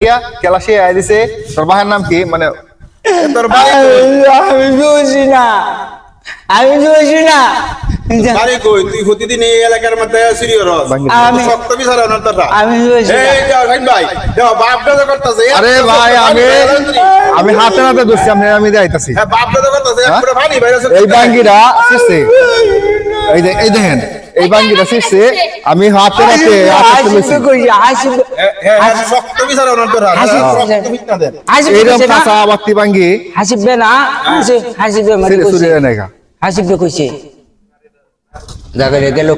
কেলাসি I দিছে তোর বাহের নাম কি মানে তোর আমি বুঝি না আমি বুঝি না বাড়ি কই তুই প্রতিদিন এই এলাকার মধ্যে চুরি করস আমি শক্ত বিচার অনন্তটা আমি বুঝি না এই যাও ভাই যাও বাপ দাদা করতেছে আরে ভাই আমি হাতে নাতে ধরছি আমি যাইতাছি হ্যাঁ বাপ দাদা করতেছে পুরো পানি বাইরে এই বাঙ্গিরা শিখছে এই দেখেন এই বাঙ্গিরা শিখছে আমি হাতে নাতে হাসিবে কই হাসিবে হ্যাঁ শক্ত বিচার অনন্তরা শক্ত বিটনা দেন এইরকম কাঁচা বাতি বাঙ্গি হাসিবে না হাসিবে মানে সুরে নাইকা হাসিবে কইছে জায়গায় গেল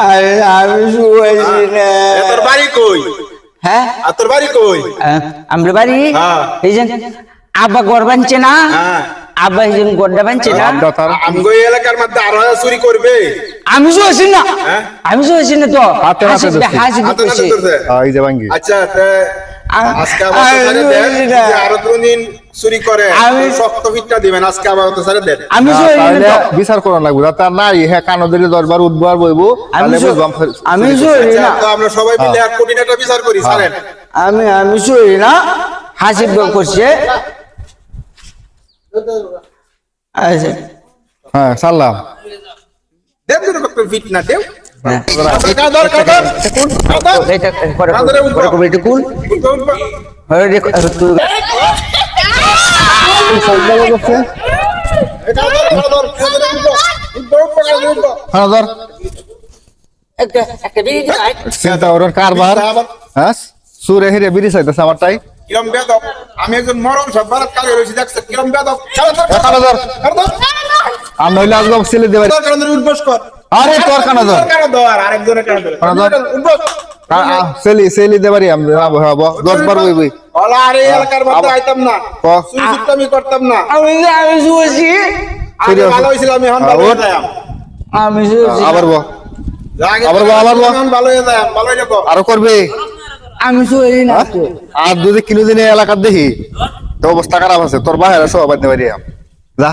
আরে আমি শুয়েছি না তোর বাড়ি কই হ্যাঁ আর তোর বাড়ি কই আমরা বাড়ি হ্যাঁ। এই যে আব্বা ঘর বানছে না হ্যাঁ আব্বা এই যে গড়টা বানছে না আব্বা তার আমগো এই এলাকার মধ্যে আরো চুরি করবে আমি শুয়েছি না হ্যাঁ? আমি শুয়েছি না তো হাতে হাতে হাসিবে ধরছি। হাসিবে হাতে কইছে নাতে ধরছে এই যে বাঙ্গি আচ্ছা আজকে আবার সারে দেন যে আরো দুদিন চুরি করে শক্ত ফিটটা দিবেন আজকে আবার তো সারে দেন আমি শুয়েছি তাহলে না বিচার করা লাগবে তার নাই হ্যাঁ কানো দিলে 10 বার উঠবার বইবো আমি তাহলে বুঝবাম আমি শুয়েছি আচ্ছা না তো আমরা সবাই মিলে 1 কোটি টাকা বিচার করি সারেন আমি শুয়েছি না হাসিবে করছে আচ্ছা হ্যাঁ সালাম দেন তো ডক্টর ফিটনা দেও হ্যাঁ। কাদর কাদর এটা করে করে এটা কুল আরে দেখো তুই হ্যাঁ ধর একটা একটা বিড়ি দিই চিন্তা ওর কারবার হ্যাঁ সুরে হিরে বিড়ি চাইতেছে আমারটাই কিরম বেদব আমি একজন মরণ সব বারাত কালে রইছি দেখছ কিরম বেদব কানো ধর আর নইলে আজকে ছেলে দেবে উঠবস কর আরে তোর কানো ধর কেন ধর আরেকজনের কেন ধর কানো ধর উঠবস সেলি দেবারি আমি হবো 10 বার বইবই ওলা আরে এলাকার মধ্যে আইতাম না সুইসুটটা আমি করতাম না আমি শুয়েছি আগে ভালো হইছিল আমি এখন ভালো হয়ে যাম আমি শুয়েছি আবার বল আবার বল, আবার বল। এখন ভালো হয়ে যাম ভালো হয়ে যাবো আরো করবে আমি শুয়েছি না তো আর যদি কিলোদিনে এলাকার দেখি তো অবস্থা খারাপ আছে তোর বাইরে সব বাদ দেবারি যা